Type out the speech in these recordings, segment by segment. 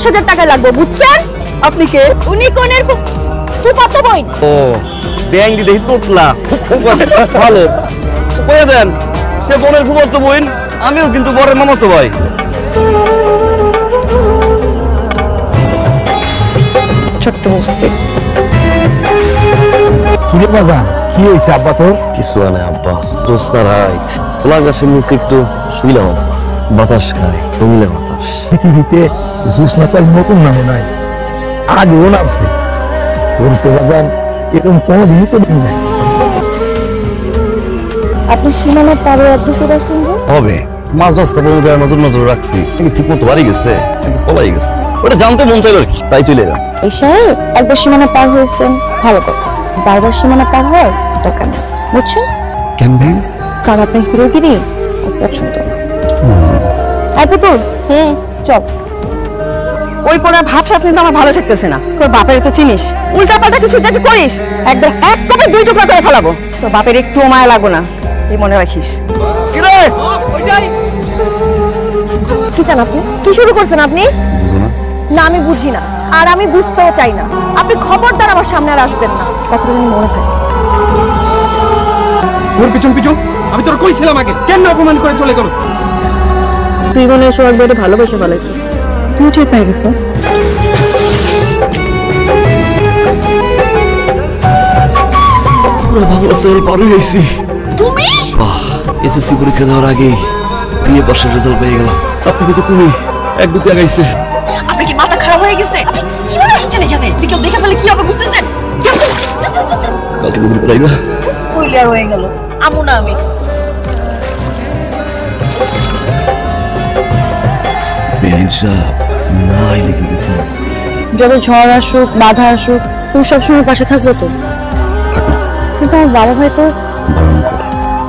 10,000 টাকা লাগবে, বুঝছেন? আপনি কে? উনি কোনের ফুফাতো বোন। ও ব্যাংক দেখি তোতলা ভালো কয়ে দেন, সে বোনের ফুফাতো বোন, আমিও কিন্তু বরের মামাতো ভাই। ছোট্ট বসছে। কিরে বাবা, কি হয়েছে আব্বা তোর? কিছু আনে আব্বা, জ্যোৎস্না রাত, খোলা গাছের নিচে একটু শুইলাম, বাতাস খায়, রঙিলা বাতাস। পৃথিবীতে জ্যোৎস্না তো নতুন নাম নাই, আগেও নামছে। তোর তো বাবা এরকম কোনোদিনই তো দিন নাই। আপনি সীমানা পারে অধ্যক্ষতা শুনবেন? হবে মাছ রাস্তা পর্যন্ত নতুন নতুন রাখছি, কিন্তু ঠিক মতো বাড়ি গেছে, পলাই গেছে, ওটা জানতে মন চাইল আর কি, তাই চলে এলাম। এই সাহেব একবার সীমানা পার হয়েছেন ভালো কথা, বারবার সীমানা পার হয় দরকার নেই, বুঝছেন? কেন ভাই? কারণ আপনার হিরোগিরি পছন্দ না। আর পুতুল, চল। ওই পড়ার ভাব সাথে কিন্তু আমার ভালো ঠেকতেছে না। তোর বাপের তো চিনিস, উল্টা পাল্টা কিছু যদি করিস একদম এক কপে 2 টুকরা করে ফেলাবো। তোর বাপের একটু মায়া লাগবো না, এই মনে রাখিস। কি চান আপনি? কি শুরু করছেন আপনি? বুঝো না? না আমি বুঝি না, আর আমি বুঝতেও চাই না। আপনি খবরদার আমার সামনে আর আসবেন না, কথাটা যেন মনে থাকে। ওর পিছন পিছন আমি তোর কইছিলাম আগে, কেন অপমান করে চলে গেল? তুই মনে হয় সবার বেড়ে ভালোবেসে ফেলাইছিস, তুই ঠিক পাই গেছিস। পুরো বাংলা শহর পার হয়ে গেছি। তুমি? এসএসসি পরীক্ষা দেওয়ার আগে বিএ পাশের রেজাল্ট পেয়ে গেলাম। আপনি তো তুমি এক দুটি আগাইছে। আপনার কি মাথা খারাপ হয়ে গেছে? কিভাবে আসছেন এখানে? কেউ দেখে ফেলে কি হবে বুঝতেছেন? কালকে বুঝতে পারাই না। কইলে আর হয়ে গেল, আমু না আমি। যত ঝড় আসুক, বাধা আসুক, তুমি সবসময় পাশে থাকবে তো? কিন্তু আমার বাবা ভাই তো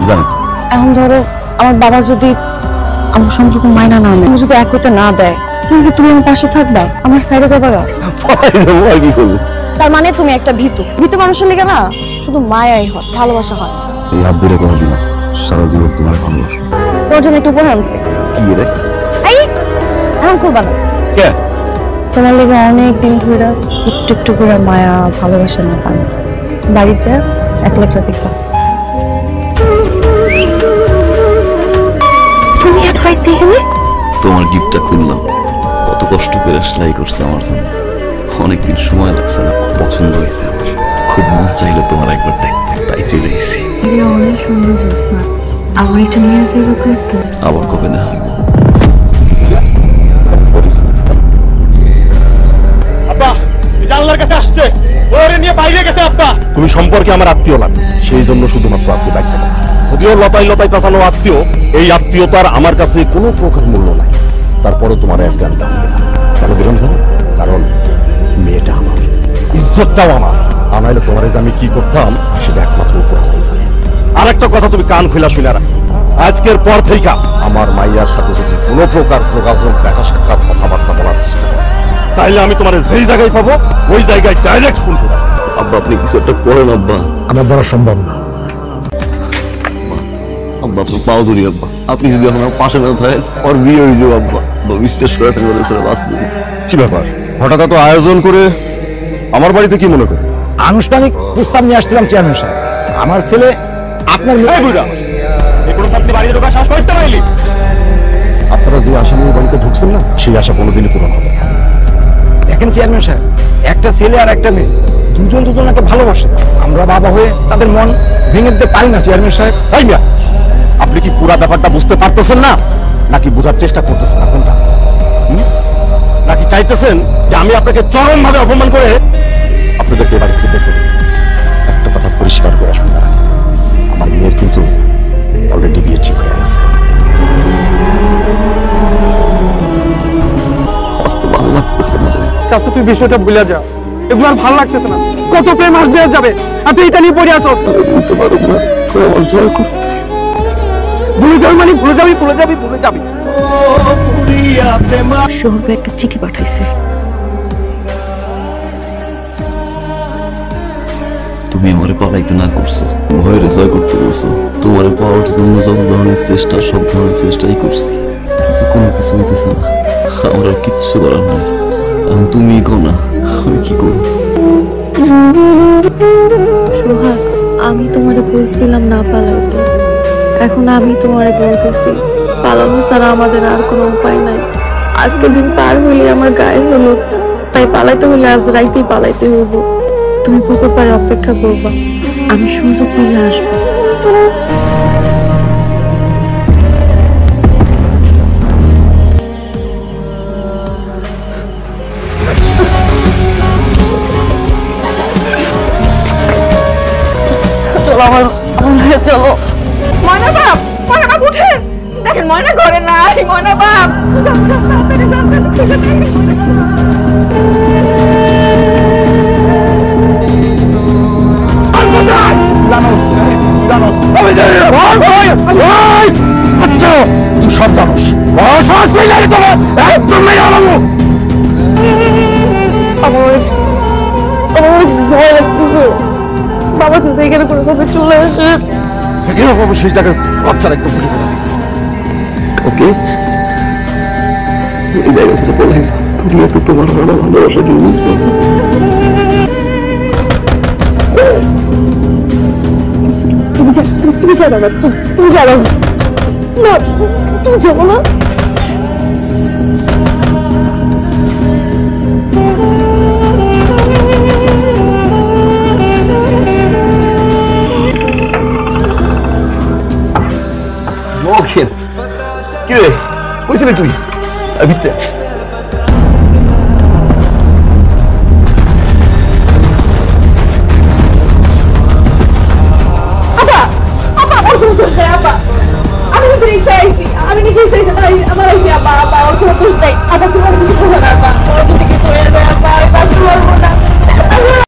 জানো, এখন ধরো আমার বাবা যদি আমার সম্পর্ক মাইনা না নেয়, যদি এক হতে না দেয়, তুমি আমার পাশে থাকবা, আমার সাইডে যাবা। কি করবো? তার মানে তুমি একটা ভীতু মানুষের লেগে না শুধু মায়াই হয়, ভালোবাসা হয়। এই হাত ধরে কোনো দিন সারা জীবন তোমার ভালোবাসো। তোর জন্য একটু উপহার আনছি। কি রে? এই এখন খুলবা না। কে? তোমার লেগে অনেক দিন ধরে একটু একটু করে মায়া ভালোবাসা না পান। বাড়িতে একলা একলা দেখবা। তুমি এত পাইতে গেলে? তোমার গিফটটা খুললাম, কত কষ্ট করে সেলাই করছে আমার জন্য, অনেকদিন সময় লাগছে না, পছন্দ হয়েছে আমার, খুব মন চাইলো তোমার একবার দেখতে, তাই চলে এসেছি। অনেক সুন্দর জ্যোৎস্না, আমার এটা নিয়ে যাইবা করতে। আবার কবে না? আব্বা জানলার কাছে আসছে, ওরে নিয়ে বাইরে গেছে। আব্বা তুমি সম্পর্কে আমার আত্মীয় লাগে, সেই জন্য শুধুমাত্র আজকে বাইসা গেল। যদিও লতাই লতাই পেঁচানো আত্মীয়, এই আত্মীয়তার আমার কাছে কোনো প্রকার মূল্য নাই। তারপরে তোমার আজকে আমি দাম দিলাম। কেন দিলাম জানো? কারণ মেয়েটা আমার, ইজ্জতটাও আমার। আনাইলে তোমার যে আমি কি করতাম সেটা একমাত্র উপর আলাই জানে। আর একটা কথা তুমি কান খুলা শুনে রাখো, আজকের পর থেকে আমার মাইয়ার সাথে যদি কোনো প্রকার যোগাযোগ, দেখা সাক্ষাৎ, কথাবার্তা বলার চেষ্টা করো, তাইলে আমি তোমার যেই জায়গায় পাবো ওই জায়গায় ডাইরেক্ট ফোন করবো। আব্বা আপনি কিছু একটা করেন আব্বা। আমার দ্বারা সম্ভব না। আব্বা আপনার পাও ধরি আব্বা, আপনি যদি আমার পাশে না থাকেন ওর বিয়ে হয়ে যাবো আব্বা, বিশ্বাস করে বাঁচবে। কি ব্যাপার, হঠাৎ এত আয়োজন করে আমার বাড়িতে কি মনে করে? আনুষ্ঠানিক প্রস্তাব নিয়ে আসছিলাম চেয়ারম্যান সাহেব, আমার ছেলে আপনার আপনারা যে আশা নিয়ে বাড়িতে ঢুকছেন না, সেই আশা কোনোদিনই পূরণ হবে না। দেখেন চেয়ারম্যান সাহেব, একটা ছেলে আর একটা মেয়ে দুজন দুজনকে ভালোবাসে, আমরা বাবা হয়ে তাদের মন ভেঙে দিতে পারি না চেয়ারম্যান সাহেব। তাই না? আপনি কি পুরো ব্যাপারটা বুঝতে পারতেছেন না, নাকি বোঝার চেষ্টা করতেছেন না? কোনটা? নাকি চাইতেছেন যে আমি আপনাকে চরম ভাবে অপমান করে আপনাদেরকে বাড়ি থেকে বের করে দিই? একটা কথা পরিষ্কার করে শুনে রাখেন, আমার মেয়ের কিন্তু অলরেডি বিয়ে ঠিক হয়ে গেছে। ভালো লাগতেছে না। চাচা তুই বিষয়টা ভুলে যা, এগুলো আর ভালো লাগতেছে না। কত প্রেম আসবে আর যাবে, আর তুই এটা নিয়ে পড়ে আসো। বলতে পারো না, আমার জয় করতে। ভুলে যাবি মানে ভুলে যাবি, ভুলে যাবি, ভুলে যাবি। শহরে একটা চিঠি পাঠাইছে। তুমি আমারে পালাইতে না করছো, ভয়ের জয় করতে বলছো। তোমারে পাওয়ার জন্য যত ধরনের চেষ্টা, সব ধরনের চেষ্টাই করছি, কিন্তু কোনো কিছু হইতেছে না। আমার আর কিচ্ছু করার নাই। এখন তুমি কো না, আমি কি করব? সোহাগ, আমি তোমারে বলছিলাম না পালাইতে, এখন আমি তোমারে বলতেছি পালানো ছাড়া আমাদের আর কোনো উপায় নাই। আজকের দিন পার হইলে আমার গায়ে হলো, তাই পালাইতে হলে আজ রাইতেই পালাইতে হইব। তুমি পুকুর পাড়ে অপেক্ষা করবা, আমি সুযোগ পেলে আসবো। চলো আমার চলো। ময়না বাপ, ময়না বাপ উঠে দেখেন ময়না ঘরে নাই। ময়না বাপ আচ্ছা তুই সব জানোস, একদম আমার ভয় লাগতেছে। বাবা কিন্তু এখানে কোনো ভাবে চলে আসে। সেখানে পাবো সেই জায়গায় বাচ্চার একদম ভুলে গেলাম। ওকে, এই জায়গা ছেড়ে পলাইছ, তুমি এত তোমার ভালোবাসা দিয়ে বুঝবো। তুমি যাবো না, তুমি যাবো না, তুমি যাবো না। মখের কি রে, কইছিলি তুই ভিতরে? আমি নিজেই চাইছি, আমার আমার